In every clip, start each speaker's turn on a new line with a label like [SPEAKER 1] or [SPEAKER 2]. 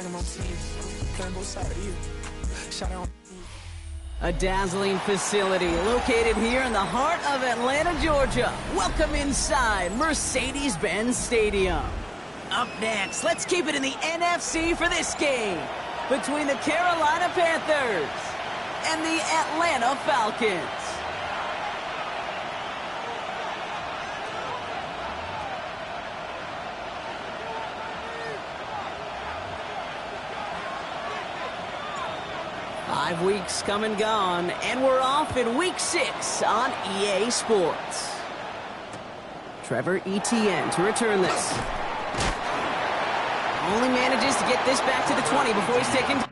[SPEAKER 1] like I'm on team. Playing both sides of you. Shout out.
[SPEAKER 2] A dazzling facility located here in the heart of Atlanta, Georgia. Welcome inside Mercedes-Benz Stadium. Up next, let's keep it in the NFC for this game between the Carolina Panthers and the Atlanta Falcons. Five weeks come and gone, and we're off in week 6 on EA Sports. Trevor Etienne to return this. Only manages to get this back to the 20 before he's taken.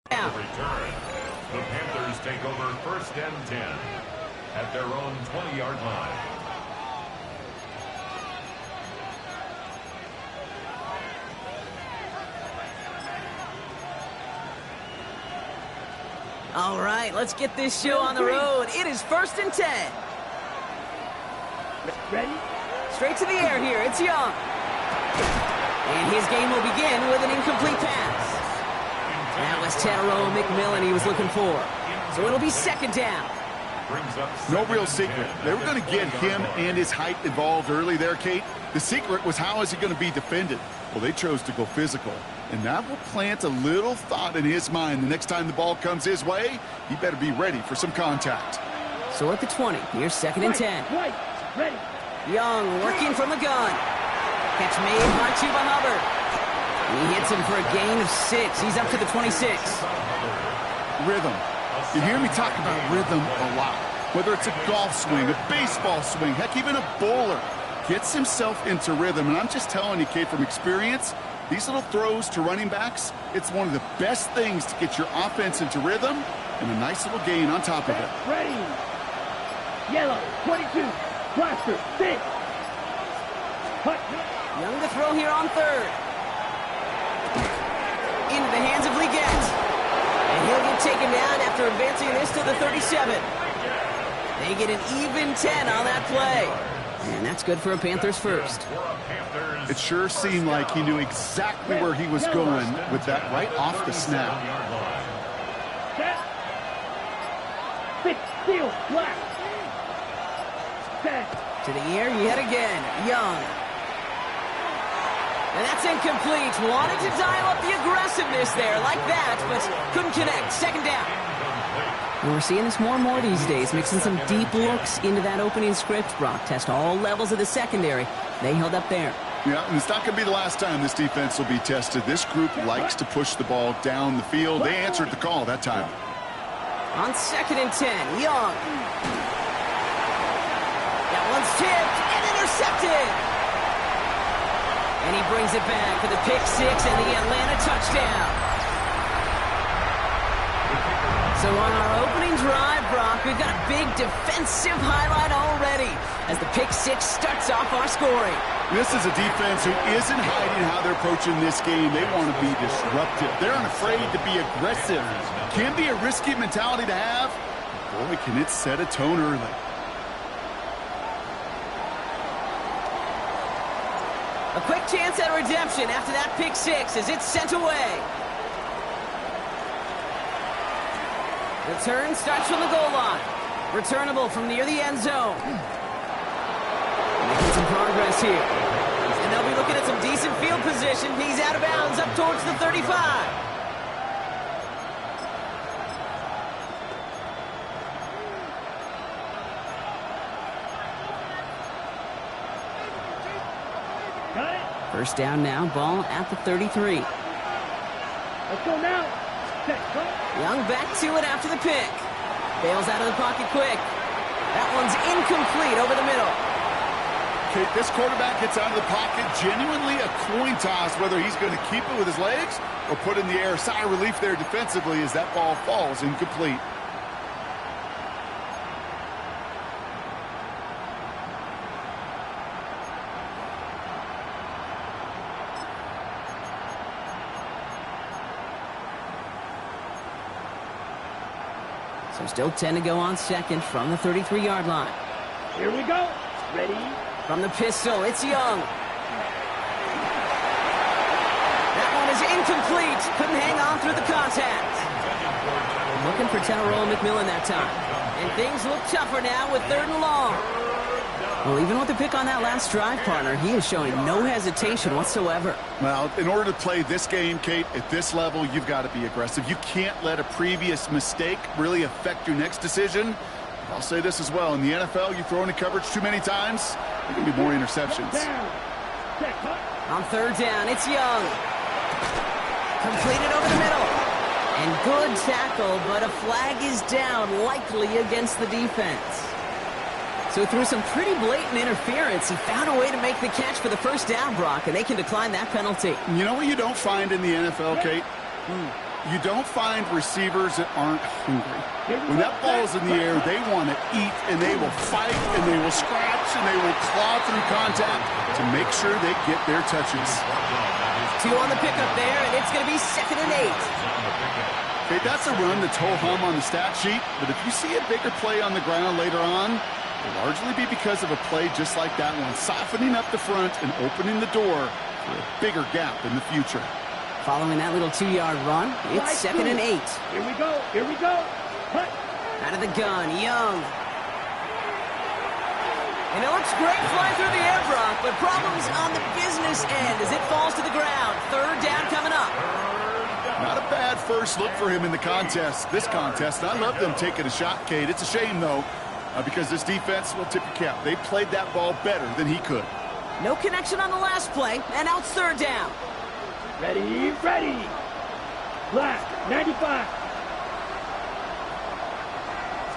[SPEAKER 3] The return. The Panthers take over 1st and 10 at their own 20-yard line.
[SPEAKER 2] All right, let's get this show on the road. It is 1st and 10.
[SPEAKER 4] Ready?
[SPEAKER 2] Straight to the air here. It's Young. And his game will begin with an incomplete pass. That was Tyrone McMillan he was looking for. So it'll be 2nd down.
[SPEAKER 5] No real secret. They were going to get him and his height involved early there, Kate. The secret was how is he going to be defended? Well, they chose to go physical. And that will plant a little thought in his mind. The next time the ball comes his way, he better be ready for some contact.
[SPEAKER 2] So at the 20, here's 2nd and 10.
[SPEAKER 4] Right, ready.
[SPEAKER 2] Young working from the gun. Catch made by Chuba Hubbard. He hits him for a gain of 6. He's up to the 26.
[SPEAKER 5] Rhythm. You hear me talk about rhythm a lot. Whether it's a golf swing, a baseball swing, heck, even a bowler gets himself into rhythm. And I'm just telling you, Kate, from experience, these little throws to running backs, it's one of the best things to get your offense into rhythm and a nice little gain on top of it.
[SPEAKER 4] Ready. Yellow, 22, blaster, 6. Hut.
[SPEAKER 2] Young to throw here on 3rd. Into the hands of Leggett. And he'll get taken down after advancing this to the 37. They get an even 10 on that play. And that's good for a Panthers first.
[SPEAKER 5] It sure seemed like he knew exactly where he was going with that right off the snap.
[SPEAKER 4] Set. 6, steel, black. Set.
[SPEAKER 2] To the air yet again. Young. And that's incomplete. Wanted to dial up the aggressiveness there like that, but couldn't connect. 2nd down. And we're seeing this more and more these days, mixing some deep looks into that opening script. Brock test all levels of the secondary. They held up there.
[SPEAKER 5] Yeah, and it's not going to be the last time this defense will be tested. This group likes to push the ball down the field. They answered the call that time.
[SPEAKER 2] On 2nd and 10, Young. That one's tipped and intercepted. And he brings it back for the pick 6 and the Atlanta touchdown. So on our opening drive, Brock, we've got a big defensive highlight already as the pick 6 starts off our scoring.
[SPEAKER 5] This is a defense who isn't hiding how they're approaching this game. They want to be disruptive. They're unafraid to be aggressive. Can be a risky mentality to have. Boy, can it set a tone early.
[SPEAKER 2] A quick chance at redemption after that pick 6 as it's sent away. Return starts from the goal line. Returnable from near the end zone. Making some progress here. And they'll be looking at some decent field position. He's out of bounds up towards the 35. First down now, ball at the 33.
[SPEAKER 4] Let's go now. Set, cut.
[SPEAKER 2] Young back to it after the pick. Bails out of the pocket quick. That one's incomplete over the middle.
[SPEAKER 5] Okay, this quarterback gets out of the pocket, genuinely a coin toss whether he's going to keep it with his legs or put in the air. Sigh of relief there defensively as that ball falls incomplete.
[SPEAKER 2] So still 10 to go on second from the 33-yard line.
[SPEAKER 4] Here we go. Ready?
[SPEAKER 2] From the pistol, it's Young. That one is incomplete. Couldn't hang on through the contact. Looking for Tyrone McMillan that time. And things look tougher now with 3rd and long. Well, even with the pick on that last drive, partner, he is showing no hesitation whatsoever.
[SPEAKER 5] Well, in order to play this game, Kate, at this level, you've got to be aggressive. You can't let a previous mistake really affect your next decision. I'll say this as well. In the NFL, you throw into coverage too many times, there can be more interceptions.
[SPEAKER 2] On 3rd down, it's Young. Completed over the middle. And good tackle, but a flag is down, likely against the defense. So through some pretty blatant interference, he found a way to make the catch for the first down, Brock, and they can decline that penalty.
[SPEAKER 5] You know what you don't find in the NFL, Kate? You don't find receivers that aren't hungry. When that ball's in the air, they want to eat, and they will fight, and they will scratch, and they will claw through contact to make sure they get their touches.
[SPEAKER 2] 2 on the pickup there, and it's going to be 2nd and 8.
[SPEAKER 5] Okay, that's a run that's ho-hum on the stat sheet, but if you see a bigger play on the ground later on, it'll largely be because of a play just like that one, softening up the front and opening the door for a bigger gap in the future.
[SPEAKER 2] Following that little 2-yard run, it's 2nd and 8.
[SPEAKER 4] Here we go. Here we go. Cut.
[SPEAKER 2] Out of the gun, Young. And it looks great flying through the air, Brock, but problems on the business end as it falls to the ground. 3rd down coming up.
[SPEAKER 5] Not a bad first look for him in the contest, this contest. I love them taking a shot, Kate. It's a shame, though, because this defense will tip your cap. They played that ball better than he could.
[SPEAKER 2] No connection on the last play, and now it's 3rd down.
[SPEAKER 4] Ready, ready. Black, 95.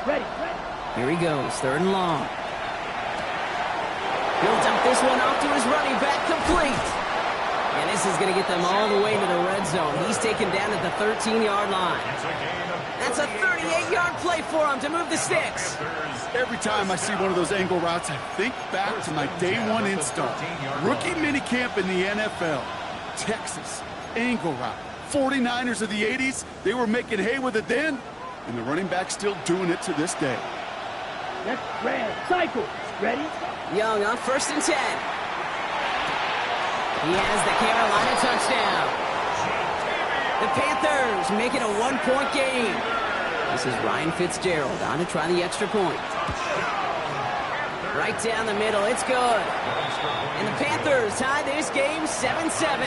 [SPEAKER 4] Ready, ready.
[SPEAKER 2] Here he goes, 3rd and long. He'll dump this one off to his running back, complete. And this is going to get them all the way to the red zone. He's taken down at the 13-yard line. That's a 38-yard play for him to move the sticks.
[SPEAKER 5] Every time I see one of those angle routes, I think back to my day 1 install. Rookie minicamp in the NFL. Texas, angle route. 49ers of the 80s, they were making hay with it then, and the running back's still doing it to this day.
[SPEAKER 4] That's red. Cycle. Ready?
[SPEAKER 2] Young on 1st and 10. He has the Carolina touchdown. The Panthers make it a 1-point game. This is Ryan Fitzgerald on to try the extra point. Right down the middle, it's good. And the Panthers tie this game 7-7.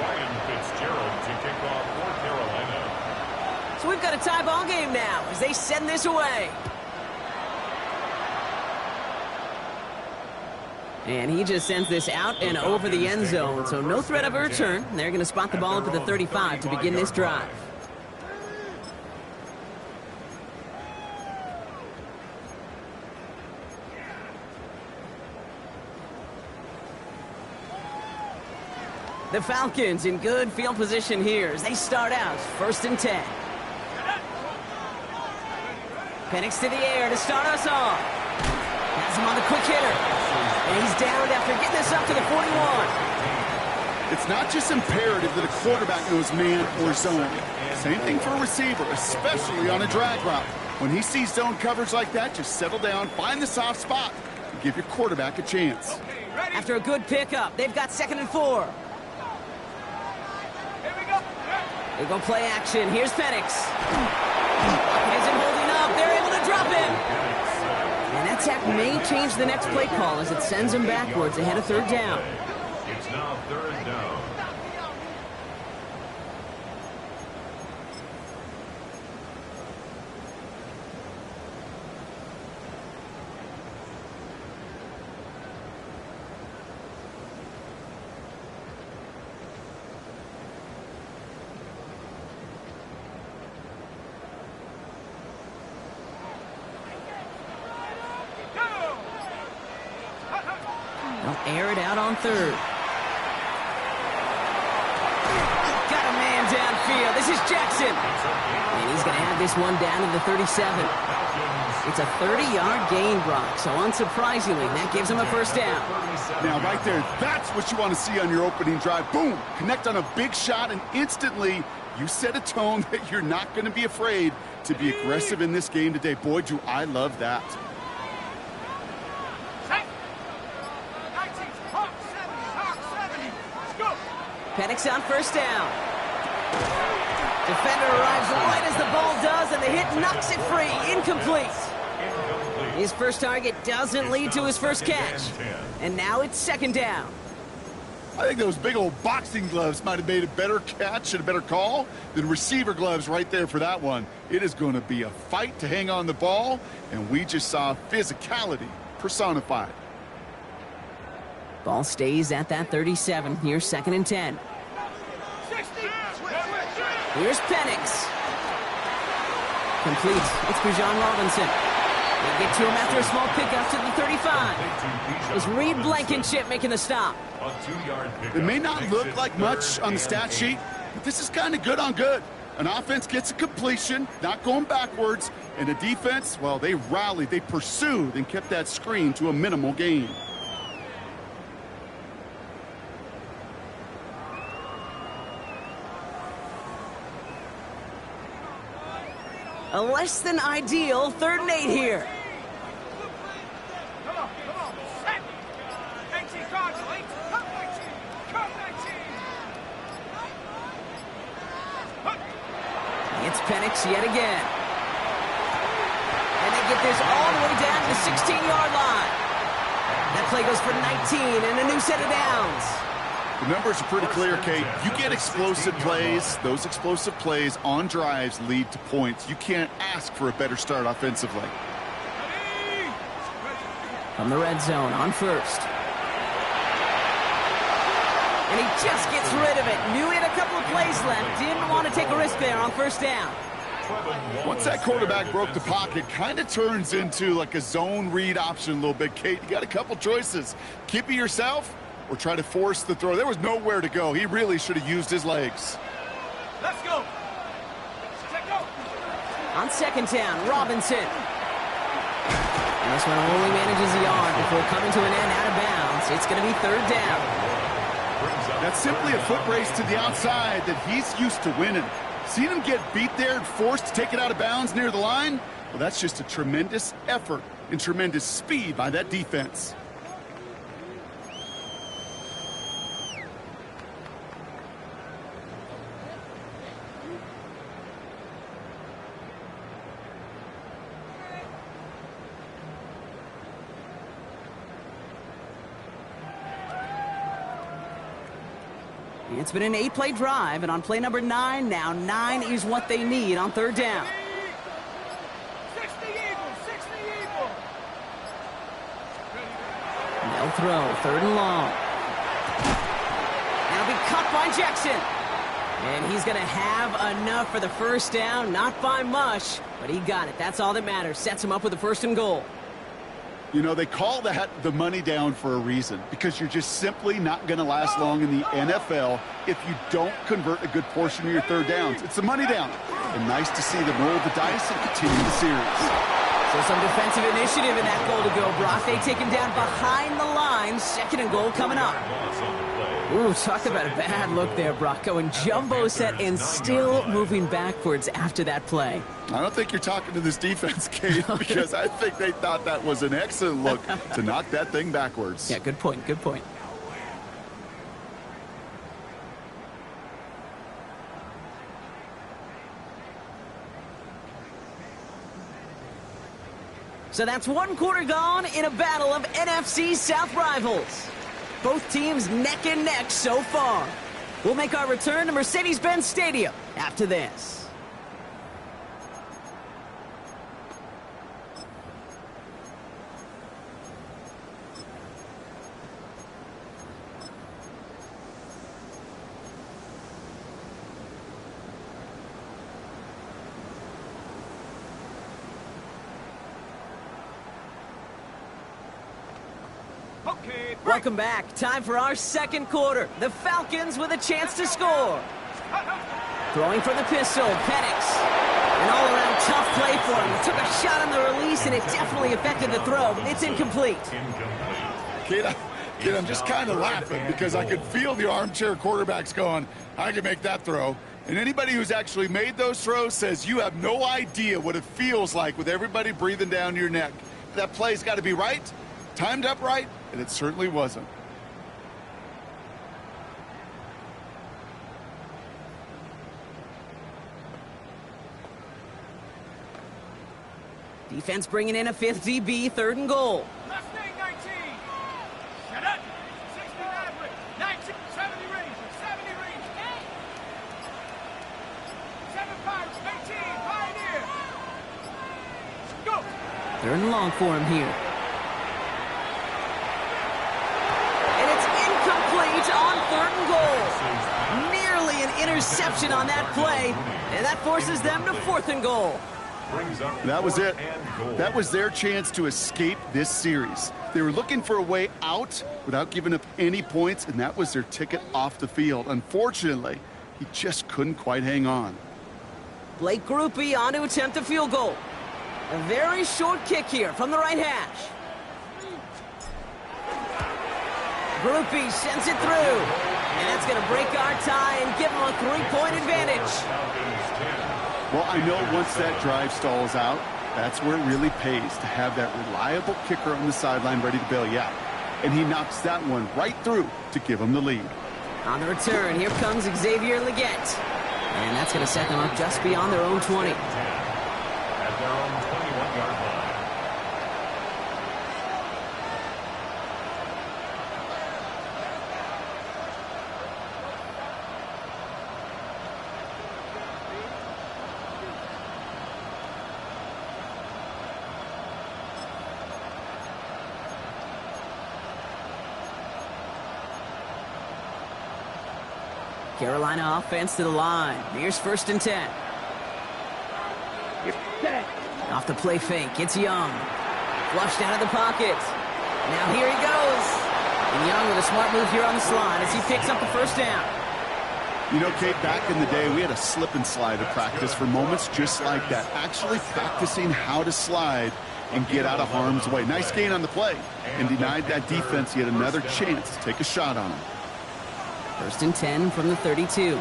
[SPEAKER 3] Ryan Fitzgerald to kick off for Carolina.
[SPEAKER 2] So we've got a tie ball game now as they send this away. And he just sends this out and over the end zone, so no threat of a return. They're going to spot the ball up at the 35 to begin this drive. The Falcons in good field position here as they start out 1st and 10. Penix to the air to start us off. Has him on the quick hitter. And he's down after getting this up to the 41.
[SPEAKER 5] It's not just imperative that a quarterback knows man or zone. Same thing for a receiver, especially on a drag route. When he sees zone coverage like that, just settle down, find the soft spot, and give your quarterback a chance.
[SPEAKER 2] After a good pickup, they've got 2nd and 4. They go play action. Here's Penix. He isn't holding up. They're able to drop him. And that sack may change the next play call as it sends him backwards ahead of 3rd down.
[SPEAKER 3] It's now 3rd down.
[SPEAKER 2] squared out on third. Got a man downfield. This is Jackson. And he's going to have this one down to the 37. It's a 30-yard gain, Brock, so unsurprisingly, that gives him a first down.
[SPEAKER 5] Now, right there, that's what you want to see on your opening drive. Boom! Connect on a big shot, and instantly, you set a tone that you're not going to be afraid to be aggressive in this game today. Boy, do I love that.
[SPEAKER 2] Penix on first down. Defender arrives right as the ball does, and the hit knocks it free. Incomplete. His first target doesn't lead to his first catch. And now it's second down.
[SPEAKER 5] I think those big old boxing gloves might have made a better catch and a better call than receiver gloves right there for that one. It is going to be a fight to hang on the ball, and we just saw physicality personified.
[SPEAKER 2] Ball stays at that 37. Here's second and 10. Here's Penix. Complete. It's Bijan Robinson. They get to him after a small pickup to the 35. It's Reed Blankenship making the stop.
[SPEAKER 5] It may not look like much on the stat sheet, but this is kind of good on good. An offense gets a completion, not going backwards, and a defense, well, they rallied, they pursued, and kept that screen to a minimal gain.
[SPEAKER 2] A less than ideal 3rd and 8 here.
[SPEAKER 6] Come on. Set. 19 guards, late. Come 19. Come 19.
[SPEAKER 2] It's Penix yet again. And they get this all the way down to the 16-yard line. That play goes for 19 and a new set of downs.
[SPEAKER 5] The numbers are pretty clear, Kate. You get explosive plays. Those explosive plays on drives lead to points. You can't ask for a better start offensively.
[SPEAKER 2] From the red zone on first. And he just gets rid of it. Knew he had a couple of plays left. Didn't want to take a risk there on first down.
[SPEAKER 5] Once that quarterback broke the pocket, kind of turns into like a zone read option a little bit, Kate. You got a couple choices. Keep it yourself or try to force the throw. There was nowhere to go. He really should have used his legs.
[SPEAKER 6] Let's go. Let's go.
[SPEAKER 2] On second down, Robinson. And this one only manages a yard before coming to an end out of bounds. It's going to be 3rd down.
[SPEAKER 5] That's simply a foot race to the outside that he's used to winning. Seen him get beat there and forced to take it out of bounds near the line? Well, that's just a tremendous effort and tremendous speed by that defense.
[SPEAKER 2] It's been an 8-play drive, and on play number 9, now 9 is what they need on 3rd down.
[SPEAKER 6] 60 Eagles.
[SPEAKER 2] They'll throw, 3rd and long. That'll be caught by Jackson. And he's going to have enough for the first down, not by much, but he got it. That's all that matters. Sets him up with a 1st and goal.
[SPEAKER 5] You know, they call that the money down for a reason, because you're just simply not going to last long in the NFL if you don't convert a good portion of your 3rd downs. It's the money down. And nice to see them roll the dice and continue the series.
[SPEAKER 2] So some defensive initiative in that goal to go, Brock. They take him down behind the line. 2nd and goal coming up. Ooh, talk about a bad look there, Brock. Going jumbo set and still moving backwards after that play.
[SPEAKER 5] I don't think you're talking to this defense, Kate, because I think they thought that was an excellent look to knock that thing backwards.
[SPEAKER 2] Yeah, good point, good point. So that's 1 quarter gone in a battle of NFC South rivals. Both teams neck and neck so far. We'll make our return to Mercedes-Benz Stadium after this.
[SPEAKER 6] Okay, break.
[SPEAKER 2] Welcome back. Time for our second quarter. The Falcons with a chance to score. Throwing for the pistol, Penix. An all-around tough play for him. He took a shot on the release, and it definitely affected the throw. It's incomplete.
[SPEAKER 5] Kid, I'm just kind of laughing because I could feel the armchair quarterbacks going, I can make that throw. And anybody who's actually made those throws says you have no idea what it feels like with everybody breathing down your neck. That play's got to be right, timed up right, and it certainly wasn't.
[SPEAKER 2] Defense bringing in a fifth DB, 3rd and goal.
[SPEAKER 6] Last thing, 19. Shut up. 60 average. 19. 70 range. 70 range. 7 Pirates. 18. Pioneer. Go.
[SPEAKER 2] 3rd and long for him here. And it's incomplete on 3rd and goal. Nearly an interception on that play, and that forces them to 4th and goal.
[SPEAKER 5] That was it. That was their chance to escape this series. They were looking for a way out without giving up any points, and that was their ticket off the field. Unfortunately, he just couldn't quite hang on.
[SPEAKER 2] Blake Grupe on to attempt a field goal. A very short kick here from the right hash. Grupe sends it through. And that's going to break our tie and give him a 3-point advantage.
[SPEAKER 5] Well, I know once that drive stalls out, that's where it really pays to have that reliable kicker on the sideline ready to bail you out. And he knocks that one right through to give him the lead.
[SPEAKER 2] On the return, here comes Xavier Leggett. And that's going to set them up just beyond their own 20.
[SPEAKER 3] At their own 21-yard line.
[SPEAKER 2] Carolina offense to the line. Here's 1st and 10.
[SPEAKER 4] You're set.
[SPEAKER 2] Off the play fake, it's Young. Flushed out of the pocket. Now here he goes. And Young with a smart move here on the slide as he picks up the 1st down.
[SPEAKER 5] You know, Kate, back in the day, we had a slip and slide to practice for moments just like that. Actually practicing how to slide and get out of harm's way. Nice gain on the play. And denied that defense yet another chance to take a shot on him.
[SPEAKER 2] 1st and 10 from the 32.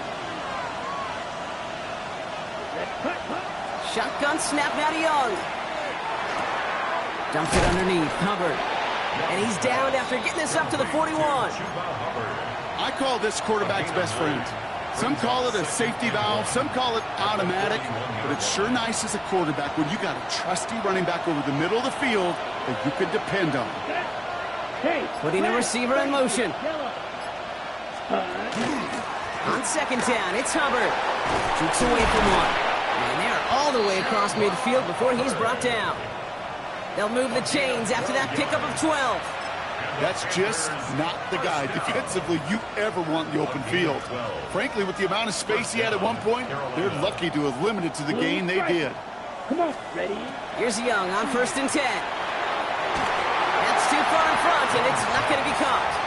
[SPEAKER 2] Shotgun snap now to Young. Dumps it underneath. Hubbard. And he's down after getting this up to the 41.
[SPEAKER 5] I call this quarterback's best friend. Some call it a safety valve. Some call it automatic. But it's sure nice as a quarterback when you got a trusty running back over the middle of the field that you can depend on.
[SPEAKER 2] Putting the receiver in motion. On 2nd down, it's Hubbard. Shoots away from one. And they're all the way across midfield before he's brought down. They'll move the chains after that pickup of 12.
[SPEAKER 5] That's just not the guy defensively you ever want in the open field. Frankly, with the amount of space he had at one point, they're lucky to have limited to the gain they did.
[SPEAKER 4] Come on, ready?
[SPEAKER 2] Here's Young on 1st and 10. That's too far in front, and it's not going to be caught.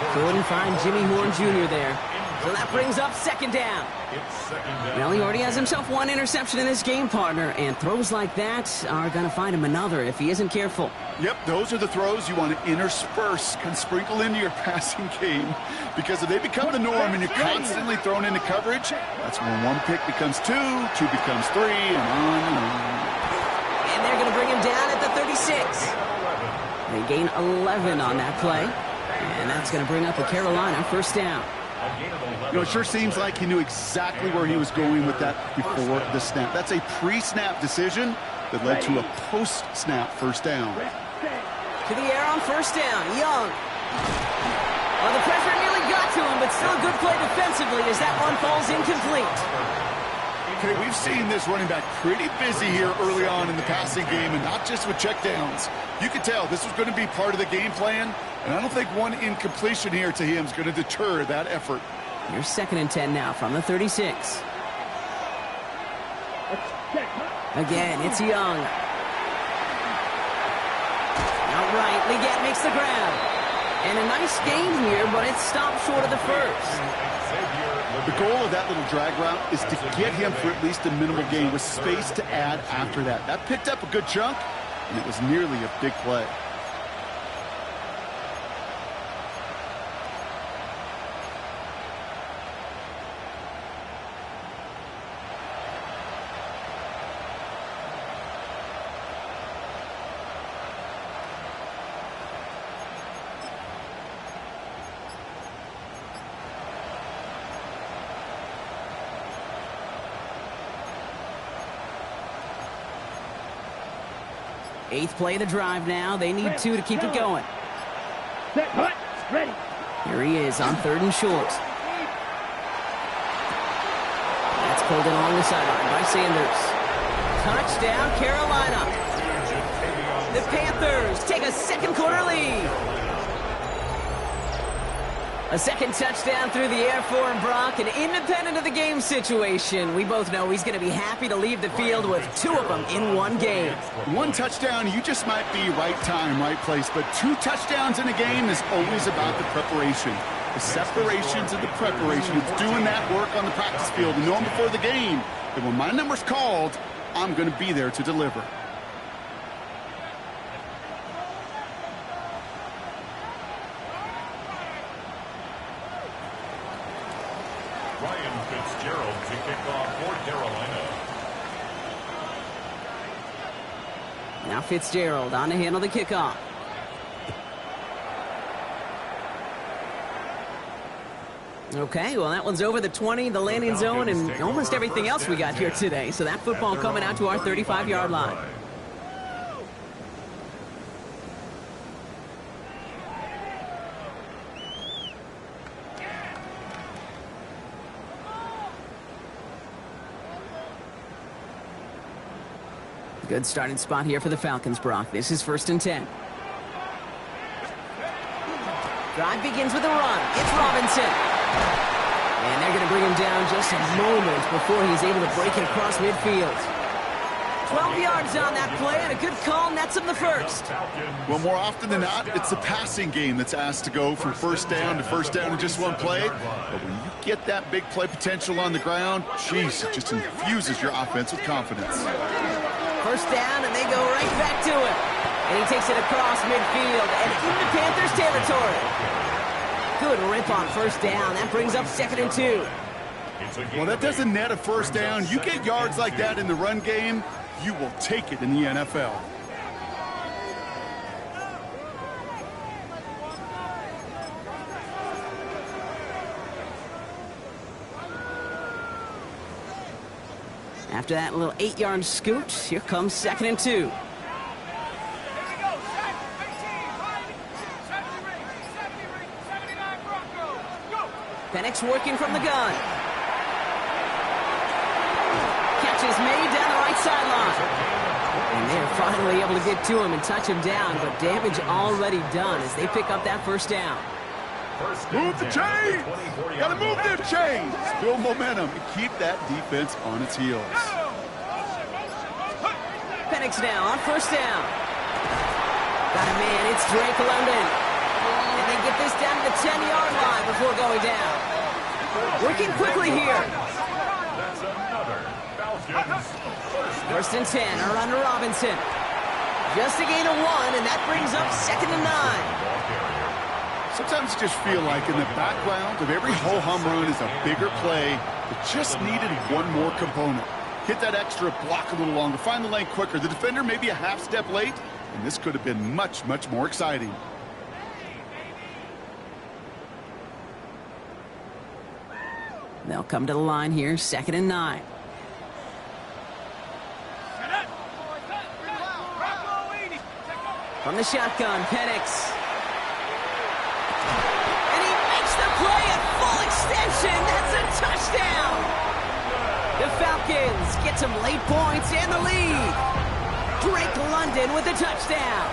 [SPEAKER 2] Couldn't find Jimmy Horn Jr. there. So that brings up 2nd down. Well, he already has himself 1 interception in this game, partner, and throws like that are going to find him another if he isn't careful.
[SPEAKER 5] Yep, those are the throws you want to intersperse, can sprinkle into your passing game, because if they become the norm and you're constantly thrown into coverage, that's when 1 pick becomes 2, 2 becomes 3, and on and on.
[SPEAKER 2] And they're going to bring him down at the 36. They gain 11 on that play, and that's going to bring up a Carolina 1st down.
[SPEAKER 5] You know, it sure seems like he knew exactly where he was going with that before the snap. That's a pre-snap decision that led to a post-snap 1st down.
[SPEAKER 2] To the air on 1st down, Young. Well, the pressure nearly got to him, but still a good play defensively as that one falls incomplete.
[SPEAKER 5] Okay, we've seen this running back pretty busy here early on in the passing game, and not just with checkdowns. You can tell this was going to be part of the game plan, and I don't think 1 incompletion here to him is going to deter that effort.
[SPEAKER 2] Here's 2nd and 10 now from the 36. Again, it's Young. Now it right. Leggett makes the grab. And a nice gain here, but it stopped short of the first.
[SPEAKER 5] The goal of that little drag route is to get him for at least a minimal gain with space to add after that. That picked up a good chunk, and it was nearly a big play.
[SPEAKER 2] Eighth play of the drive now. They need 2 to keep it going.
[SPEAKER 4] Set, hut, ready.
[SPEAKER 2] Here he is on 3rd and short. That's pulled in along the sideline by Sanders. Touchdown, Carolina. The Panthers take a second quarter lead. A second touchdown through the air for Brock, and independent of the game situation, we both know he's going to be happy to leave the field with 2 of them in one game.
[SPEAKER 5] One touchdown, you just might be right time, right place, but 2 touchdowns in a game is always about the preparation. The separations and the preparation. It's doing that work on the practice field and knowing before the game that when my number's called, I'm going to be there to deliver.
[SPEAKER 3] Ryan Fitzgerald to kick off for Carolina.
[SPEAKER 2] Now Fitzgerald on to handle the kickoff. Okay, well, that one's over the 20, the landing zone, and almost everything else we got here today. So that football coming out to our 35-yard line. Good starting spot here for the Falcons, Brock. This is 1st and 10. Drive begins with a run. It's Robinson. And they're going to bring him down just a moment before he's able to break it across midfield. 12 yards on that play, and a good call nets him the first.
[SPEAKER 5] Well, more often than not, it's the passing game that's asked to go from first down to first down in just one play. But when you get that big play potential on the ground, geez, it just infuses your offense with confidence.
[SPEAKER 2] First down, and they go right back to him. And he takes it across midfield and into Panthers territory. Good rip on first down. That brings up 2nd and 2.
[SPEAKER 5] Well, that doesn't net a first down. You get yards like that in the run game, you will take it in the NFL.
[SPEAKER 2] After that little 8-yard scoot, here comes 2nd and 2. Penix working from the gun. Catch is made down the right sideline. And they're finally able to get to him and touch him down, but damage already done as they pick up that first down.
[SPEAKER 5] Move the chains! Gotta move them chains! Build momentum and keep that defense on its heels.
[SPEAKER 2] Penix now on first down. Got a man, it's Drake London. And they get this down to the 10-yard line before going down. Working quickly here.
[SPEAKER 3] That's another Falcons
[SPEAKER 2] First and 10, around to Robinson. Just a gain of 1, and that brings up 2nd and 9.
[SPEAKER 5] Sometimes you just feel like in the background of every ho-hum run is a bigger play that just needed one more component. Hit that extra block a little longer, find the lane quicker. The defender may be a half step late, and this could have been much, much more exciting.
[SPEAKER 2] They'll come to the line here, 2nd and 9. From the shotgun, Penix. And he makes the play at full extension. That's a touchdown. The Falcons get some late points and the lead. Drake London with a touchdown.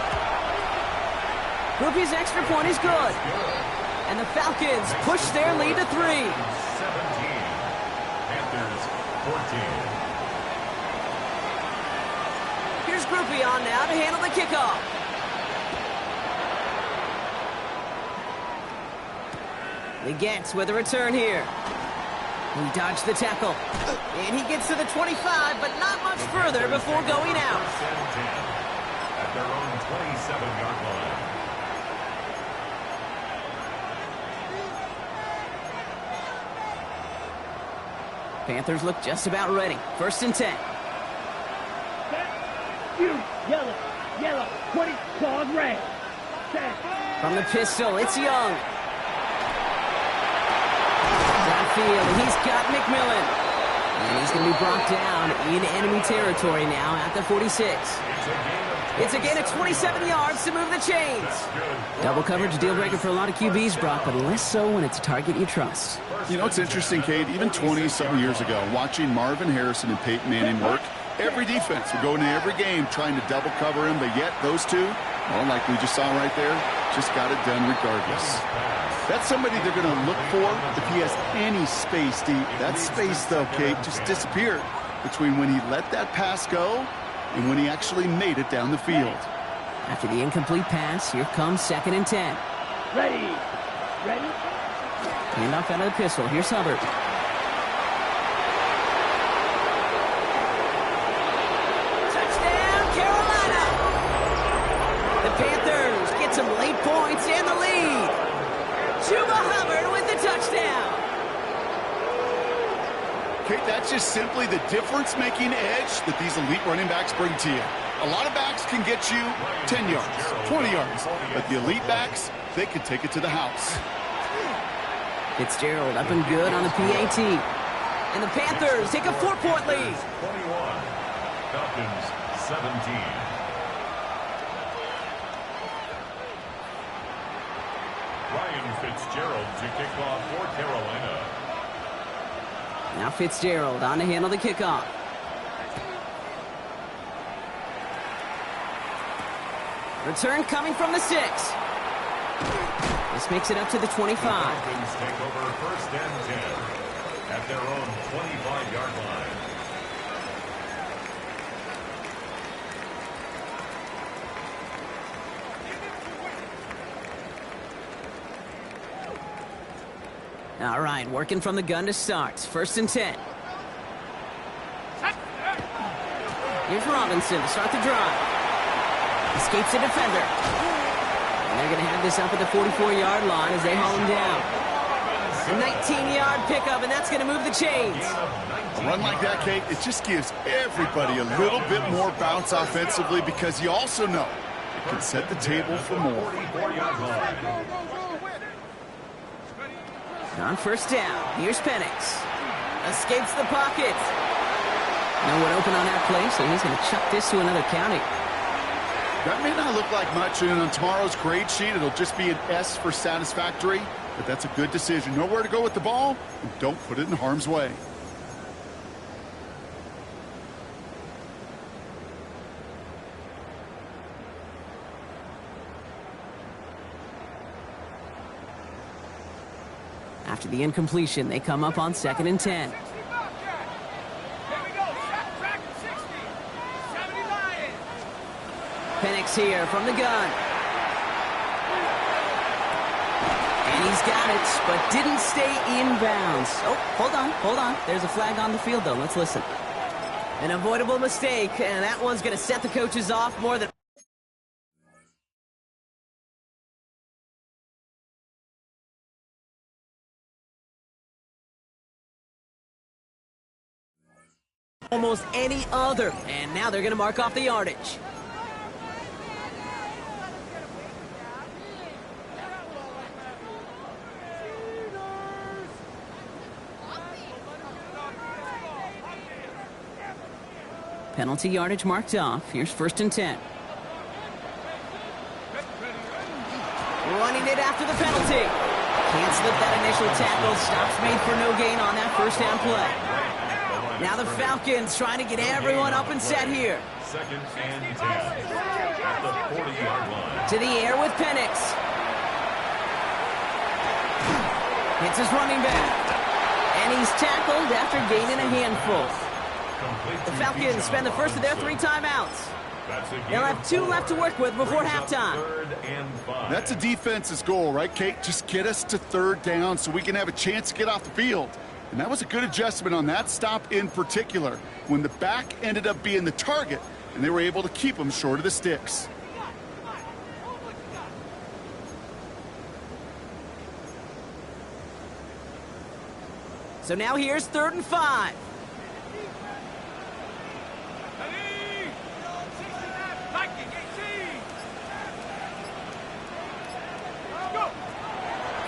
[SPEAKER 2] Groupie's extra point is good. And the Falcons push their lead to 3.
[SPEAKER 3] 17. Panthers 14.
[SPEAKER 2] Here's Groupie on now to handle the kickoff. He gets with a return here. He dodged the tackle. And he gets to the 25, but not much further before going out.
[SPEAKER 3] First and 10 at their own 27-yard line.
[SPEAKER 2] Panthers look just about ready. First and 10.
[SPEAKER 4] Set. You. Yellow. Yellow. 20. Claws red. Set.
[SPEAKER 2] From the pistol, it's Young. Downfield, he's got McMillan. And he's going to be brought down in enemy territory now at the 46. It's a gain of 27 yards to move the chains. Double coverage, deal breaker for a lot of QBs, Brock, but less so when it's a target you trust.
[SPEAKER 5] You know, it's interesting, Cade, even 20-something years ago, watching Marvin Harrison and Peyton Manning work, every defense would go into every game trying to double cover him, but yet those two, well, like we just saw right there, just got it done regardless. That's somebody they're going to look for if he has any space deep. That space, though, Cade, just disappeared between when he let that pass go and when he actually made it down the field.
[SPEAKER 2] After the incomplete pass, here comes second and 10.
[SPEAKER 4] Ready. Ready.
[SPEAKER 2] Handoff out of the pistol. Here's Hubbard. Touchdown, Carolina! The Panthers get some late points and the lead. Chuba Hubbard with the touchdown.
[SPEAKER 5] Kate, that's just simply the difference-making edge that these elite running backs bring to you. A lot of backs can get you 10 yards, 20 yards, but the elite backs, they can take it to the house.
[SPEAKER 2] Fitzgerald up and good on the PAT. And the Panthers take a 4-point lead.
[SPEAKER 3] 21. Falcons 17. Ryan Fitzgerald to kick off for Carolina.
[SPEAKER 2] Now Fitzgerald on to handle the kickoff. Return coming from the 6. This makes it up to the 25.
[SPEAKER 3] Falcons take over first and 10 at their own 25-yard line.
[SPEAKER 2] All right, working from the gun to start. First and 10. Here's Robinson to start the drive. Escapes the defender. And they're going to have this up at the 44-yard line as they haul him down. A 19-yard pickup, and that's going to move the chains.
[SPEAKER 5] A run like that, Kate, it just gives everybody a little bit more bounce offensively because you also know it can set the table for more.
[SPEAKER 3] 44-yard line.
[SPEAKER 2] On first down, here's Penix. Escapes the pocket. No one open on that play, so he's going to chuck this to another county.
[SPEAKER 5] That may not look like much, and on tomorrow's grade sheet, it'll just be an S for satisfactory, but that's a good decision. Know where to go with the ball, and don't put it in harm's way.
[SPEAKER 2] After the incompletion, they come up on second and 10.
[SPEAKER 6] Here we go. Track 60. 70 Lions.
[SPEAKER 2] Penix here from the gun. And he's got it, but didn't stay in bounds. Oh, hold on. There's a flag on the field, though. Let's listen. An avoidable mistake, and that one's going to set the coaches off more than... almost any other. And now they're going to mark off the yardage. Penalty yardage marked off. Here's first and 10. Running it after the penalty. Can't slip that initial tackle. Stops made for no gain on that first down play. Now the Falcons trying to get everyone up and set here.
[SPEAKER 3] Second and 10 at the 40-yard line.
[SPEAKER 2] To the air with Penix. Hits his running back. And he's tackled after gaining a handful. The Falcons spend the first of their 3 timeouts. They'll have 2 left to work with before halftime.
[SPEAKER 5] That's a defense's goal, right, Kate? Just get us to 3rd down so we can have a chance to get off the field. And that was a good adjustment on that stop in particular, when the back ended up being the target, and they were able to keep them short of the sticks.
[SPEAKER 2] So now here's 3rd and 5.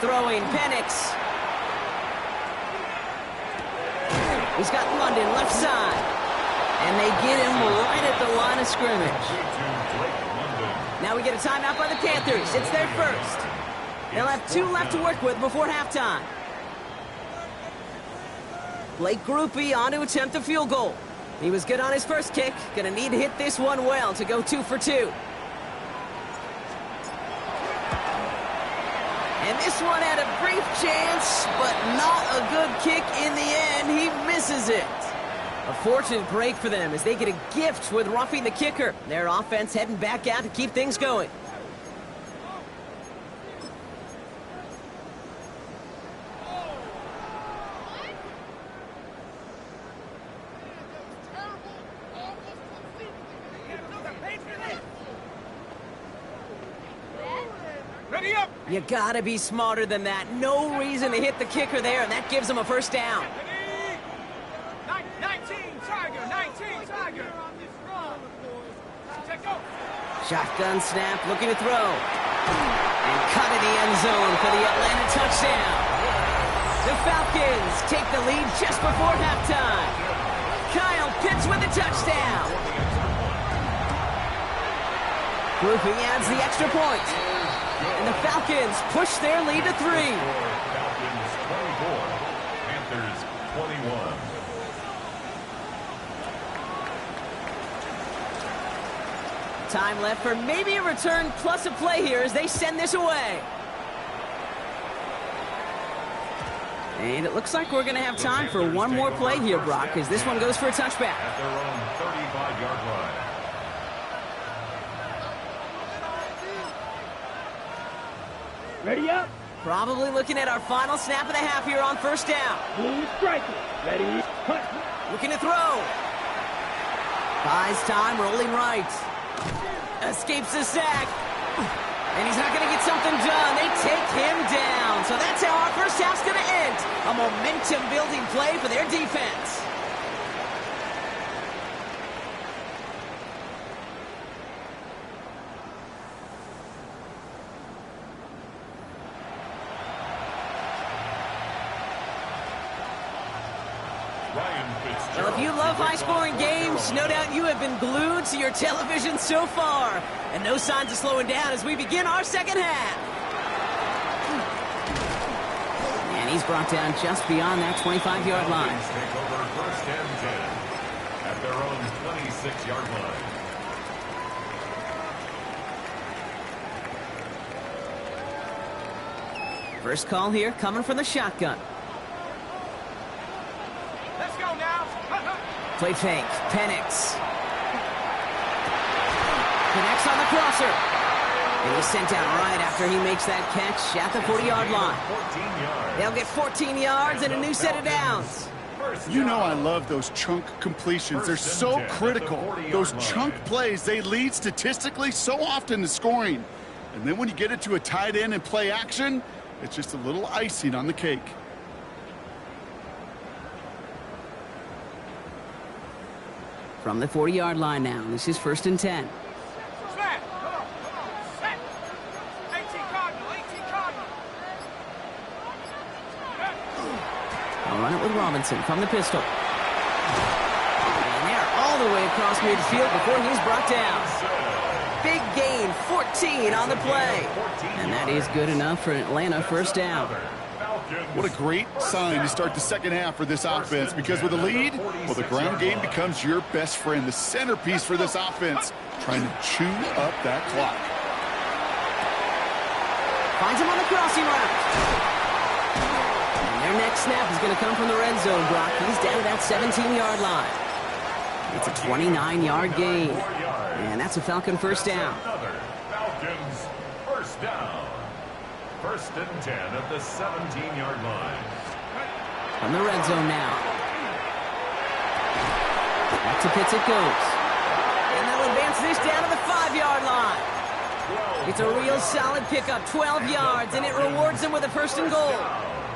[SPEAKER 2] Throwing Penix. He's got London left side. And they get him right at the line of scrimmage. Now we get a timeout by the Panthers. It's their first. They'll have 2 left to work with before halftime. Blake Grupe on to attempt a field goal. He was good on his first kick. Gonna need to hit this one well to go 2 for 2. And this one had a brief chance, but not a good kick in the end. He misses it. A fortunate break for them as they get a gift with roughing the kicker. Their offense heading back out to keep things going.
[SPEAKER 6] Ready up!
[SPEAKER 2] You gotta be smarter than that. No reason to hit the kicker there, and that gives them a first down.
[SPEAKER 6] 19 Tiger, 19 Tiger. Check go.
[SPEAKER 2] Shotgun snap, looking to throw. And cut in the end zone for the Atlanta touchdown. The Falcons take the lead just before halftime. Kyle Pitts with the touchdown. Grupe adds the extra point. And the Falcons push their lead to 3.
[SPEAKER 3] Falcons 24, Panthers 21.
[SPEAKER 2] Time left for maybe a return plus a play here as they send this away. And it looks like we're going to have time for one more play here, Brock, as this one goes for a touchback.
[SPEAKER 3] At their own 35-yard line.
[SPEAKER 4] Ready up.
[SPEAKER 2] Probably looking at our final snap of the half here on first down.
[SPEAKER 4] Blue striker. Ready. Hunt.
[SPEAKER 2] Looking to throw. Buys time, rolling right. Escapes the sack. And he's not going to get something done. They take him down. So that's how our first half's going to end. A momentum-building play for their defense. Well, if you love high-scoring games, no doubt you have been glued to your television so far. And no signs of slowing down as we begin our second half. And he's brought down just beyond that 25-yard line.
[SPEAKER 3] Take over first and 10 at their own 26-yard line.
[SPEAKER 2] First call here coming from the shotgun.
[SPEAKER 6] Let's go now.
[SPEAKER 2] Play fake. Penix. Connects on the crosser. And he's sent down right after he makes that catch at the 40-yard line.
[SPEAKER 3] 14 yards.
[SPEAKER 2] They'll get 14 yards and a new set of downs.
[SPEAKER 5] You know I love those chunk completions. They're so critical. Those chunk plays, they lead statistically so often to scoring. And then when you get it to a tight end and play action, it's just a little icing on the cake.
[SPEAKER 2] From the 40-yard line now, this is first and 10.
[SPEAKER 6] Snap. Come on. Set. 18 Cardinal. 18 Cardinal.
[SPEAKER 2] I'll run it with Robinson from the pistol. And they're all the way across midfield before he's brought down. Big gain, 14 on the play. And that is good enough for an Atlanta first down.
[SPEAKER 5] What a great sign to start the second half for this offense, because with a lead, well, the ground game becomes your best friend, the centerpiece for this offense, trying to chew up that clock.
[SPEAKER 2] Finds him on the crossing route. And their next snap is going to come from the red zone, Brock. He's down to that 17-yard line. It's a 29-yard gain. And that's a Falcon first down.
[SPEAKER 3] Another Falcons first down. First and 10 at the 17-yard line.
[SPEAKER 2] From the red zone now. Back to Pitts it goes. And they'll advance this down to the 5-yard line. It's a real solid pickup, 12 yards, and it rewards them with a first and goal.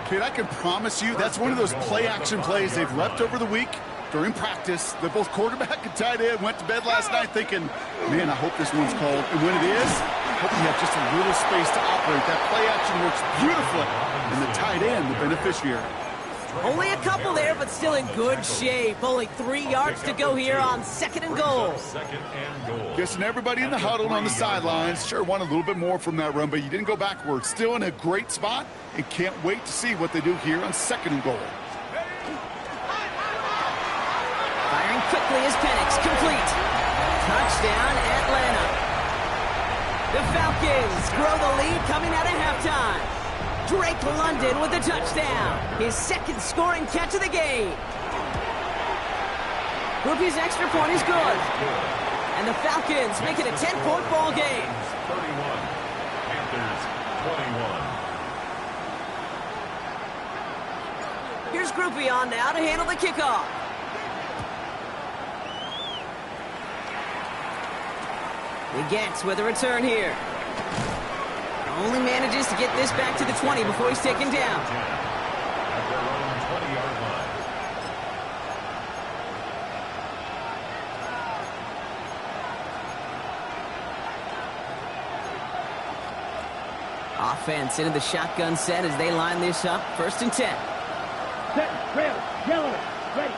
[SPEAKER 5] Kid, I can promise you that's one of those play-action plays they've repped over the week during practice. That both quarterback and tight end went to bed last night thinking, man, I hope this one's called. And when it is, I hope you have just a little space to operate. That play-action works beautifully, and the tight end, the beneficiary.
[SPEAKER 2] Only a couple there, but still in good shape. Only 3 yards to go here on second and goal.
[SPEAKER 5] Guessing everybody in the huddle and on the sidelines sure want a little bit more from that run, but you didn't go backwards. Still in a great spot, and can't wait to see what they do here on second and goal.
[SPEAKER 2] Firing quickly is Penix, complete. Touchdown, Atlanta. The Falcons grow the lead coming out of halftime. Drake London with the touchdown. His second scoring catch of the game. Groupie's extra point is good. And the Falcons make it a 10-point ball game.
[SPEAKER 3] 31. Panthers 21.
[SPEAKER 2] Here's Groupie on now to handle the kickoff. He gets with a return here. Only manages to get this back to the 20 before he's taken down.
[SPEAKER 3] At their own 20-yard line.
[SPEAKER 2] Offense into the shotgun set as they line this up. First and 10.
[SPEAKER 4] Set, rail, yellow, ready.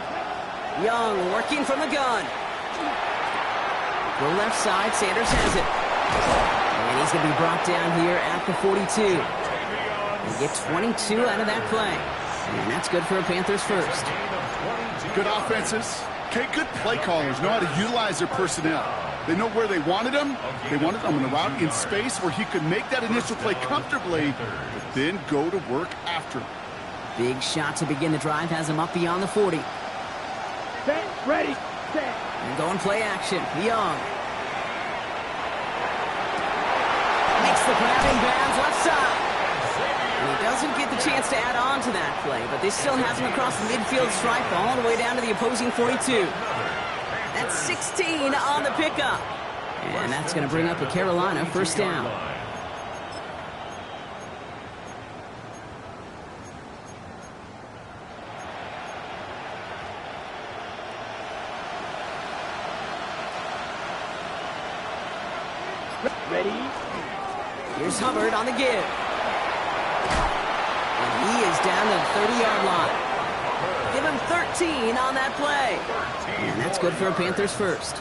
[SPEAKER 2] Young working from the gun. The left side, Sanders has it. And he's going to be brought down here at the 42. And get 22 out of that play. And that's good for a Panthers first.
[SPEAKER 5] Good offenses. Okay, good play callers know how to utilize their personnel. They know where they wanted them. They wanted them on a route in space where he could make that initial play comfortably, but then go to work after.
[SPEAKER 2] Big shot to begin the drive has him up beyond the 40.
[SPEAKER 4] Set, ready, set.
[SPEAKER 2] And going play action. Young. Makes the grab in bounds left side. And he doesn't get the chance to add on to that play, but this still has him across the midfield stripe all the way down to the opposing 42. That's 16 on the pickup. And that's going to bring up a Carolina first down.
[SPEAKER 4] Ready.
[SPEAKER 2] Here's Hubbard on the give. And he is down to the 30-yard line. Give him 13 on that play. And that's good for a Panthers first.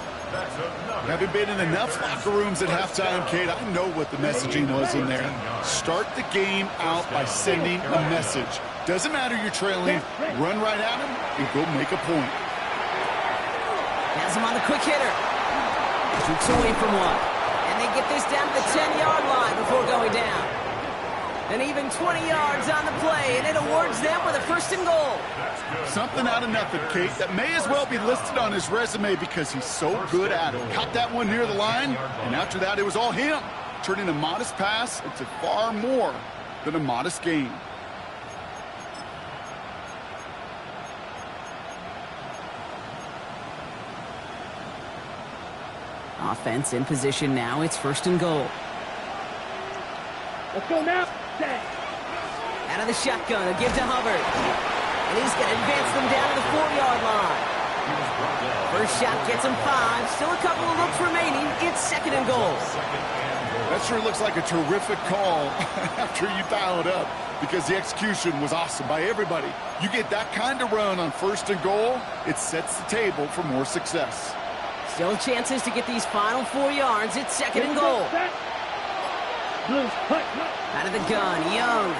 [SPEAKER 5] Having been in enough locker rooms at halftime, Kate, I know what the messaging was in there. Start the game out by sending a message. Doesn't matter you're trailing, run right at him and go make a point.
[SPEAKER 2] Has him on the quick hitter. Shoots away from one. And they get this down to the 10-yard line before going down. And even 20 yards on the play, and it awards them with a first and goal.
[SPEAKER 5] Something out of nothing, Kate, that may as well be listed on his resume because he's so good at it. Caught that one near the line, and after that, it was all him, turning a modest pass into far more than a modest gain.
[SPEAKER 2] Offense in position now. It's first and goal.
[SPEAKER 4] Let's go now. Set.
[SPEAKER 2] Out of the shotgun, a give to Hubbard. And he's going to advance them down to the 4-yard line. First shot gets him 5. Still a couple of looks remaining. It's second and goal.
[SPEAKER 5] That sure looks like a terrific call after you dial it up because the execution was awesome by everybody. You get that kind of run on first and goal, it sets the table for more success.
[SPEAKER 2] Still chances to get these final 4 yards. It's second and goal.
[SPEAKER 4] Set. Blues, punt.
[SPEAKER 2] Out of the gun, Young.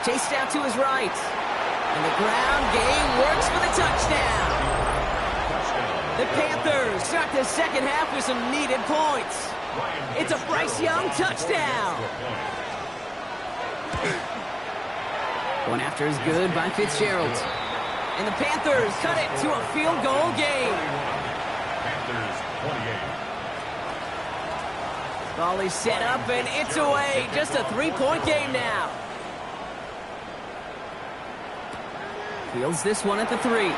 [SPEAKER 2] Chased out to his right. And the ground game works for the touchdown. The Panthers start the second half with some needed points. It's a Bryce Young touchdown. Going after is good by Fitzgerald. And the Panthers cut it to a field goal game.
[SPEAKER 3] Panthers 28.
[SPEAKER 2] Ball is set up, and it's away. Just a 3-point game now. Fields this one at the 3. And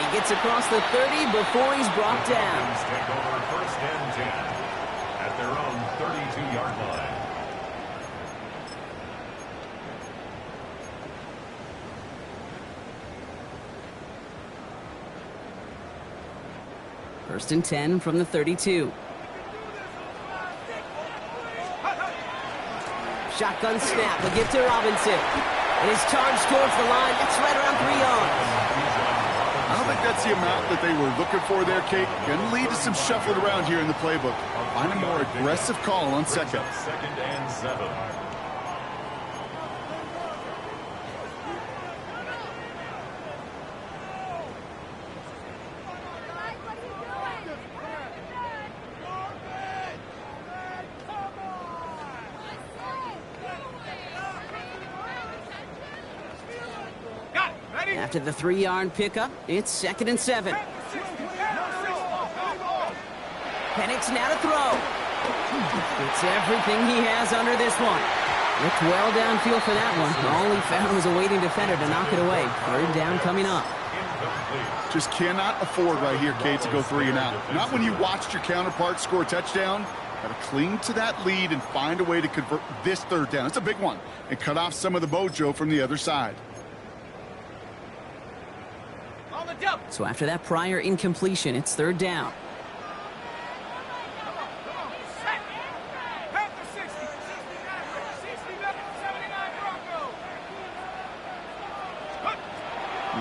[SPEAKER 2] he gets across the 30 before he's brought down.
[SPEAKER 3] Panthers take over first and 10 at their own 32-yard line.
[SPEAKER 2] First and 10 from the 32. Shotgun snap, a give to Robinson. And he's charged towards the line. That's right around 3 yards.
[SPEAKER 5] I don't think that's the amount that they were looking for there, Kate. Going to lead to some shuffling around here in the playbook. Find a more aggressive call on second.
[SPEAKER 3] Second and 7.
[SPEAKER 2] After the 3-yard pickup, it's second and 7. Penix now to throw. It's everything he has under this one. Looked well downfield for that one. All he found was a waiting defender to knock it away. Third down coming up.
[SPEAKER 5] Just cannot afford right here, Kate, to go 3 and out. Not when you watched your counterpart score a touchdown. Got to cling to that lead and find a way to convert this third down. It's a big one. And cut off some of the mojo from the other side.
[SPEAKER 2] So after that prior incompletion, it's third down.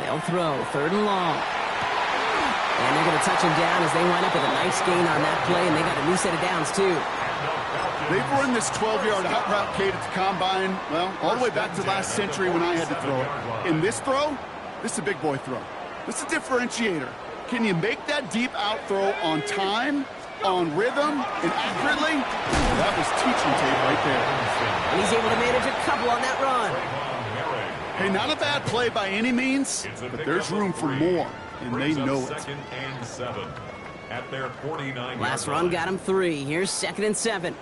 [SPEAKER 2] They'll throw third and long. And they're going to touch him down as they wind up with a nice gain on that play, and they got a new set of downs, too.
[SPEAKER 5] They've run this 12-yard out route, Kate, at the combine, well, all the way back to last century when I had to throw it. In this throw, this is a big boy throw. This is a differentiator. Can you make that deep out throw on time, on rhythm, and accurately? That was teaching tape right there.
[SPEAKER 2] And he's able to manage a couple on that run.
[SPEAKER 5] Hey, not a bad play by any means, but there's room for more, and they know it.
[SPEAKER 3] Second and 7 at their 49.
[SPEAKER 2] Last run got him 3. Here's second and 7.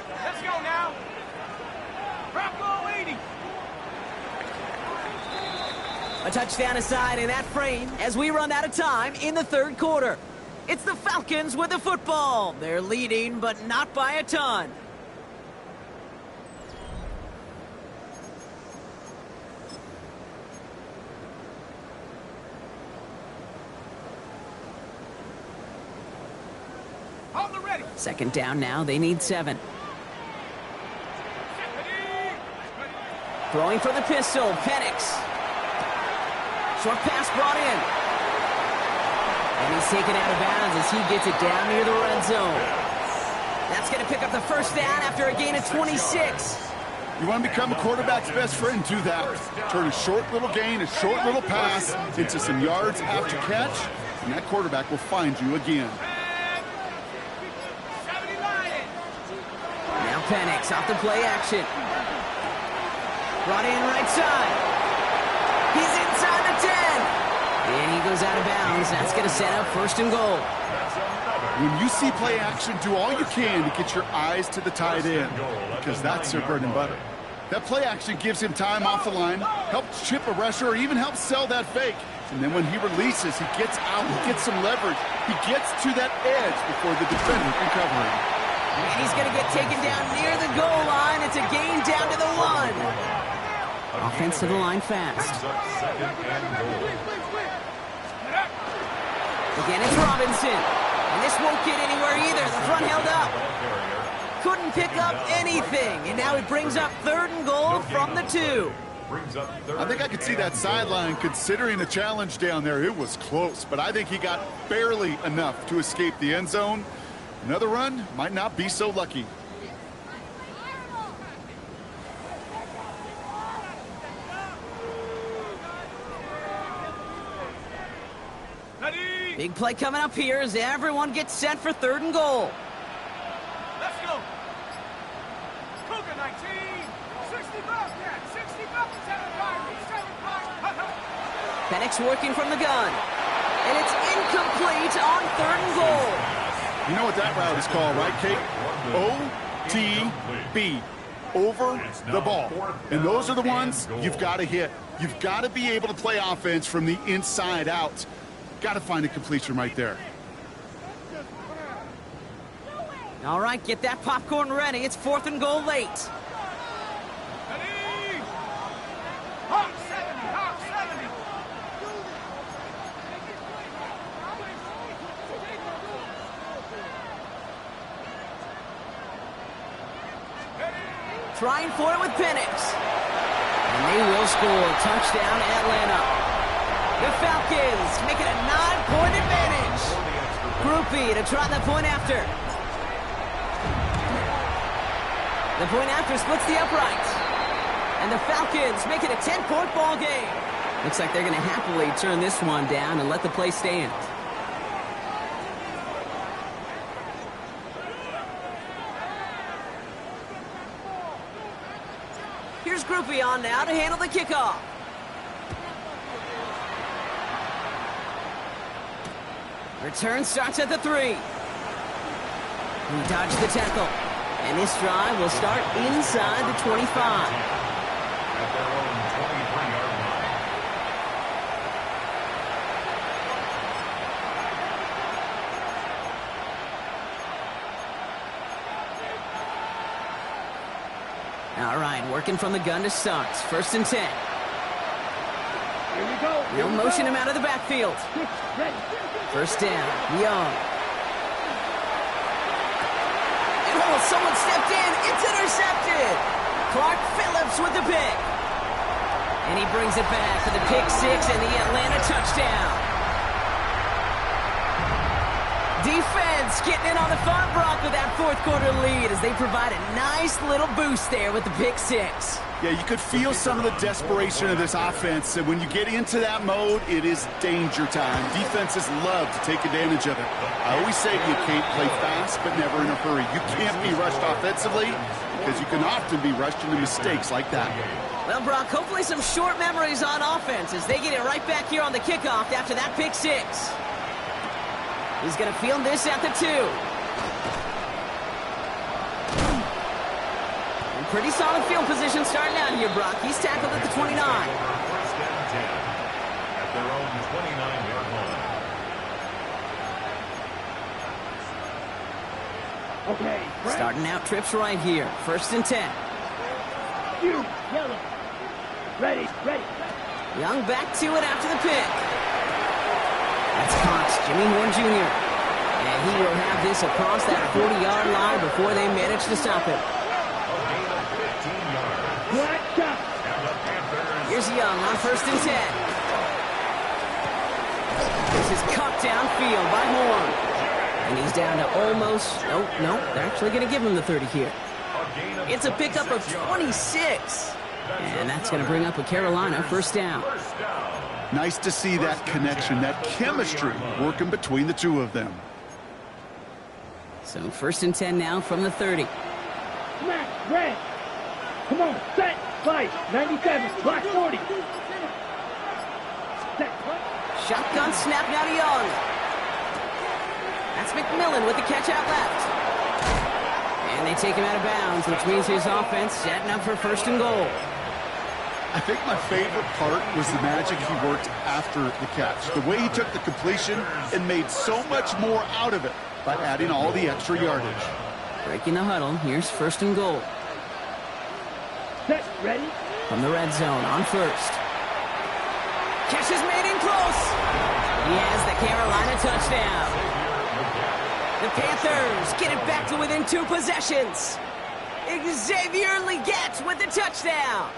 [SPEAKER 6] Let's go now. Bronco 80.
[SPEAKER 2] A touchdown aside in that frame as we run out of time in the third quarter. It's the Falcons with the football. They're leading, but not by a ton.
[SPEAKER 6] Hold the ready.
[SPEAKER 2] Second down now. They need 7. Throwing for the pistol. Penix. Short pass brought in. And he's taken out of bounds as he gets it down near the red zone. That's going to pick up the first down after a gain of 26.
[SPEAKER 5] You want to become a quarterback's best friend, do that. Turn a short little gain, a short little pass into some yards after catch, and that quarterback will find you again.
[SPEAKER 2] Now Penix off the play action. Brought in right side. He's inside the 10. And he goes out of bounds. That's going to set up first and goal.
[SPEAKER 5] When you see play action, do all you can to get your eyes to the tight end, because that's their bread and butter. That play action gives him time off the line, helps chip a rusher, or even helps sell that fake. And then when he releases, he gets out, he gets some leverage. He gets to that edge before the defender can cover him.
[SPEAKER 2] And he's going to get taken down near the goal line. It's a gain down to the 1. Offense to the line fast. Again, it's Robinson. And this won't get anywhere either. The front held up. Couldn't pick up anything. And now it brings up third and goal from the 2.
[SPEAKER 5] I think I could see that sideline considering the challenge down there. It was close, but I think he got barely enough to escape the end zone. Another run might not be so lucky.
[SPEAKER 2] Big play coming up here as everyone gets set for third and goal.
[SPEAKER 6] Let's go. Cougar 19. 65, yeah, 65.
[SPEAKER 2] Penix working from the gun. And it's incomplete on 3rd and goal.
[SPEAKER 5] You know what that route is called, right, Kate? OTB. Over the ball. And those are the ones you've got to hit. You've got to be able to play offense from the inside out. Got to find a completion right there.
[SPEAKER 2] All right, get that popcorn ready. It's 4th and goal late.
[SPEAKER 6] Hawk 70, Hawk 70.
[SPEAKER 2] Trying for it with Penix. And they will score. Touchdown, Atlanta. The Falcons make it a 9-point advantage. Groupie to try the point after. The point after splits the upright. And the Falcons make it a 10-point ball game. Looks like they're going to happily turn this one down and let the play stand. Here's Groupie on now to handle the kickoff. Return starts at the 3. He dodged the tackle. And this drive will start inside the 25.
[SPEAKER 3] At their own 23-yard line.
[SPEAKER 2] All right, working from the gun to start. 1st and 10.
[SPEAKER 4] Here we go.
[SPEAKER 2] He'll motion him out of the backfield.
[SPEAKER 4] Ready.
[SPEAKER 2] 1st down, Young. And oh, someone stepped in. It's intercepted. Clark Phillips with the pick. And he brings it back for the pick 6 and the Atlanta touchdown. Defense getting in on the fun, Brock, with that 4th quarter lead as they provide a nice little boost there with the pick 6.
[SPEAKER 5] Yeah, you could feel some of the desperation of this offense. And when you get into that mode, it is danger time. Defenses love to take advantage of it. I always say to you, Kate, play fast, but never in a hurry. You can't be rushed offensively because you can often be rushed into mistakes like that.
[SPEAKER 2] Well, Brock, hopefully some short memories on offense as they get it right back here on the kickoff after that pick 6. He's going to field this at the 2. And pretty solid field position starting out here, Brock. He's tackled at the 29.
[SPEAKER 3] 1st and 10 at their own 29-yard line.
[SPEAKER 4] Okay. Frank.
[SPEAKER 2] Starting out trips right here. 1st and 10.
[SPEAKER 4] You. Yellow. Ready.
[SPEAKER 2] Young back to it after the pick. That's Cox, Jimmy Horn Jr. And he will have this across that 40-yard line before they manage to stop it.
[SPEAKER 3] A gain of 15 yards.
[SPEAKER 4] Black shot.
[SPEAKER 3] And the Panthers.
[SPEAKER 2] Here's Young on 1st and 10. This is cut downfield by Horn. And he's down to almost, no, they're actually going to give him the 30 here. It's a pickup of 26. And that's going to bring up a Carolina 1st down.
[SPEAKER 5] Nice to see that connection, that chemistry working between the two of them.
[SPEAKER 2] So 1st and 10 now from the 30.
[SPEAKER 4] Smack. Red. Come on. Set. Fight. 97. Black 40. Set.
[SPEAKER 2] Shotgun snap now to Young. That's McMillan with the catch out left. And they take him out of bounds, which means his offense setting up for 1st and goal.
[SPEAKER 5] I think my favorite part was the magic he worked after the catch. The way he took the completion and made so much more out of it by adding all the extra yardage.
[SPEAKER 2] Breaking the huddle, here's 1st and goal.
[SPEAKER 4] Set. Ready.
[SPEAKER 2] From the red zone on 1st. Catch is made in close. He has the Carolina touchdown. The Panthers get it back to within 2 possessions. Xavier Legette with the touchdown.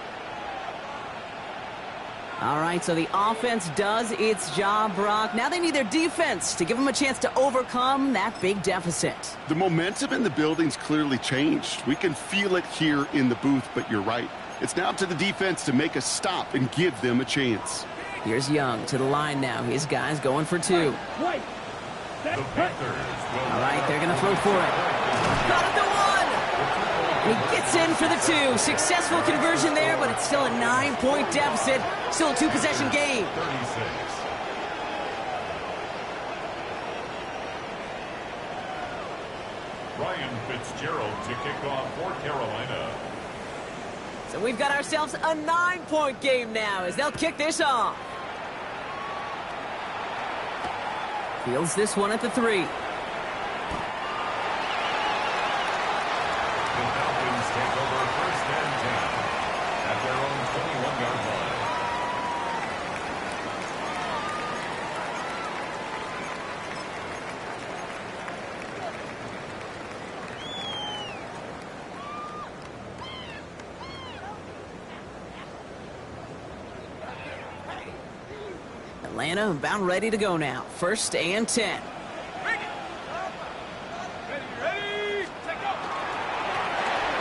[SPEAKER 2] All right, so the offense does its job, Brock. Now they need their defense to give them a chance to overcome that big deficit.
[SPEAKER 5] The momentum in the building's clearly changed. We can feel it here in the booth, but you're right. It's now up to the defense to make a stop and give them a chance.
[SPEAKER 2] Here's Young to the line now. His guys going for 2.
[SPEAKER 4] Right. Set.
[SPEAKER 3] The Panthers will
[SPEAKER 2] All right, they're going to throw for it. Got it to 1. And he gets gets in for the 2. Successful conversion there, but it's still a 9-point deficit. Still a 2-possession game.
[SPEAKER 3] 36. Ryan Fitzgerald to kick off for Carolina.
[SPEAKER 2] So we've got ourselves a 9-point game now as they'll kick this off. Fields this one at the 3.
[SPEAKER 3] The Falcons take over first and 10 at their own 21-yard line.
[SPEAKER 2] Atlanta about ready to go now. First and 10.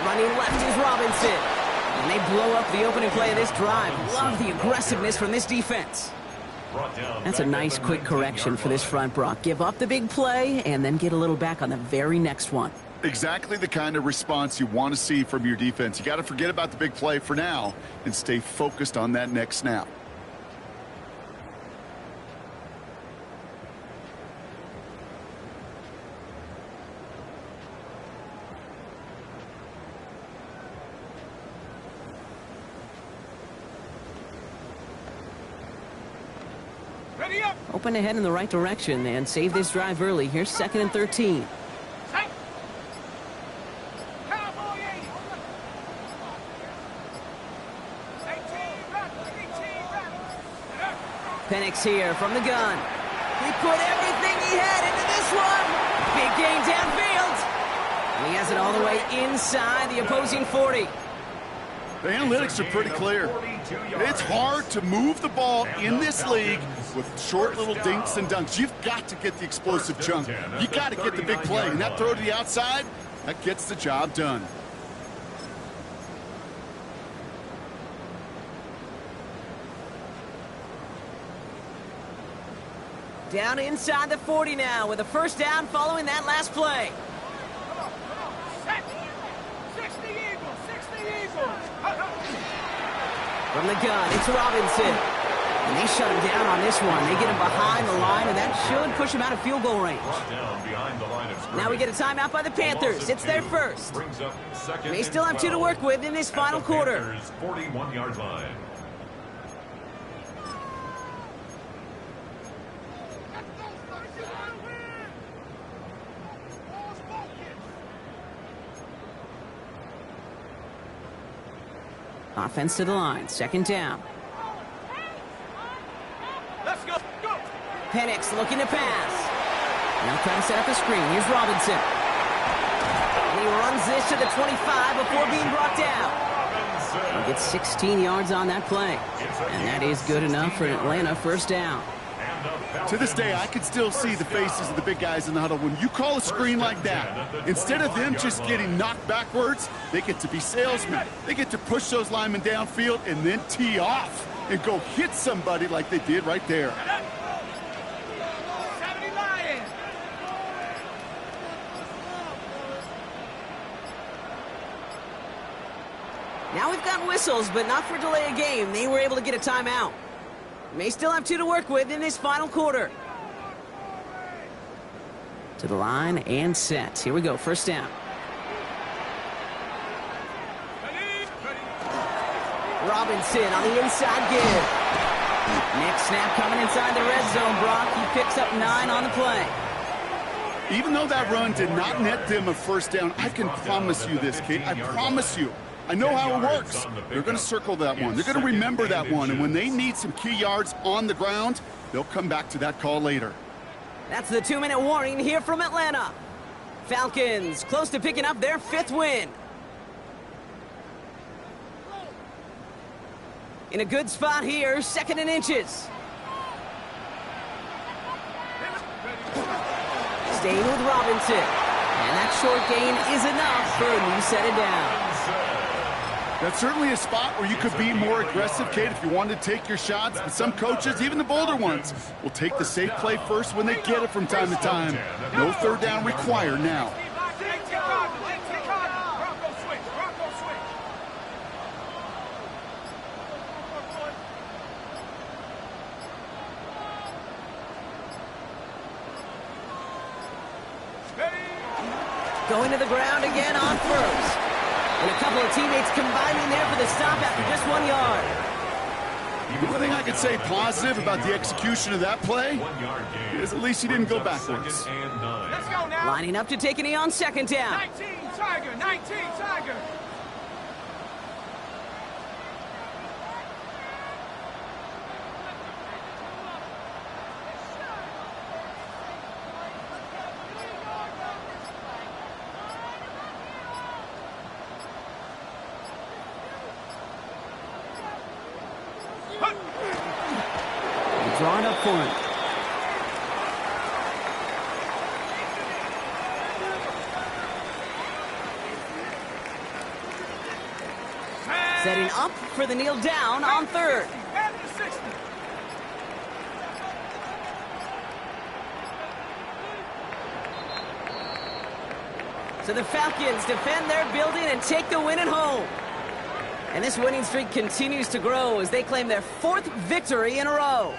[SPEAKER 2] Running left is Robinson. And they blow up the opening play of this drive. Love the aggressiveness from this defense. That's a nice quick correction for this front, Brock. Give up the big play and then get a little back on the very next one.
[SPEAKER 5] Exactly the kind of response you want to see from your defense. You got to forget about the big play for now and stay focused on that next snap.
[SPEAKER 6] Ready up.
[SPEAKER 2] Open ahead in the right direction and save this drive early. Here's 2nd and 13.
[SPEAKER 6] Tight. Cowboy 80. 18 back. 18 back.
[SPEAKER 2] Penix here from the gun. He put everything he had into this one. Big gain downfield. And he has it all the way inside the opposing 40.
[SPEAKER 5] The analytics are pretty clear. It's hard to move the ball in this league with short little dinks and dunks. You've got to get the explosive chunk. You got to get the big play. And that throw to the outside, that gets the job done.
[SPEAKER 2] Down inside the 40 now with a first down following that last play.
[SPEAKER 6] Set. 60 Eagles. 60 Eagles.
[SPEAKER 2] From the gun, it's Robinson. And they shut him down on this one. They get him behind the line, and that should push him out of field goal range. Now we get a timeout by the Panthers. It's their first. They still have 2 to work with in this final quarter.
[SPEAKER 3] 41-yard line.
[SPEAKER 2] Offense to the line. 2nd down.
[SPEAKER 6] Let's go. Go.
[SPEAKER 2] Penix looking to pass. Now trying to set up a screen. Here's Robinson. And he runs this to the 25 before being brought down. He gets 16 yards on that play. And that is good enough for an Atlanta first down.
[SPEAKER 5] To this day, I can still see the faces of the big guys in the huddle. When you call a screen like that, instead of them just getting knocked backwards, they get to be salesmen. They get to push those linemen downfield and then tee off and go hit somebody like they did right there.
[SPEAKER 6] 70 Lions.
[SPEAKER 2] Now we've got whistles, but not for delay of game. They were able to get a timeout. May still have 2 to work with in this final quarter. To the line and set. Here we go, first down. Robinson on the inside give. Next snap coming inside the red zone, Brock. He picks up 9 on the play.
[SPEAKER 5] Even though that run did not net them a first down, I can promise you this, Kate. I promise you. I know how it works. They're going to circle that one. They're going to remember that one. And when they need some key yards on the ground, they'll come back to that call later.
[SPEAKER 2] That's the 2-minute warning here from Atlanta. Falcons close to picking up their 5th win. In a good spot here, 2nd and inches. Staying with Robinson. And that short gain is enough for a new set of downs.
[SPEAKER 5] That's certainly a spot where you could be more aggressive, Kate, if you wanted to take your shots. But some coaches, even the bolder ones, will take the safe play first when they get it from time to time. No third down required now.
[SPEAKER 6] Bronco switch. Bronco switch.
[SPEAKER 2] Going to the ground again on first. And a couple of teammates combining there for the stop after just 1 yard.
[SPEAKER 5] The only thing I could say positive about the execution of that play is at least he didn't go backwards.
[SPEAKER 6] Let's go now.
[SPEAKER 2] Lining up to take a knee on second down.
[SPEAKER 6] 19, Tiger. 19, Tiger.
[SPEAKER 2] Drawing up for him. Setting up for the kneel down on third. So the Falcons defend their building and take the win at home. And this winning streak continues to grow as they claim their 4th victory in a row.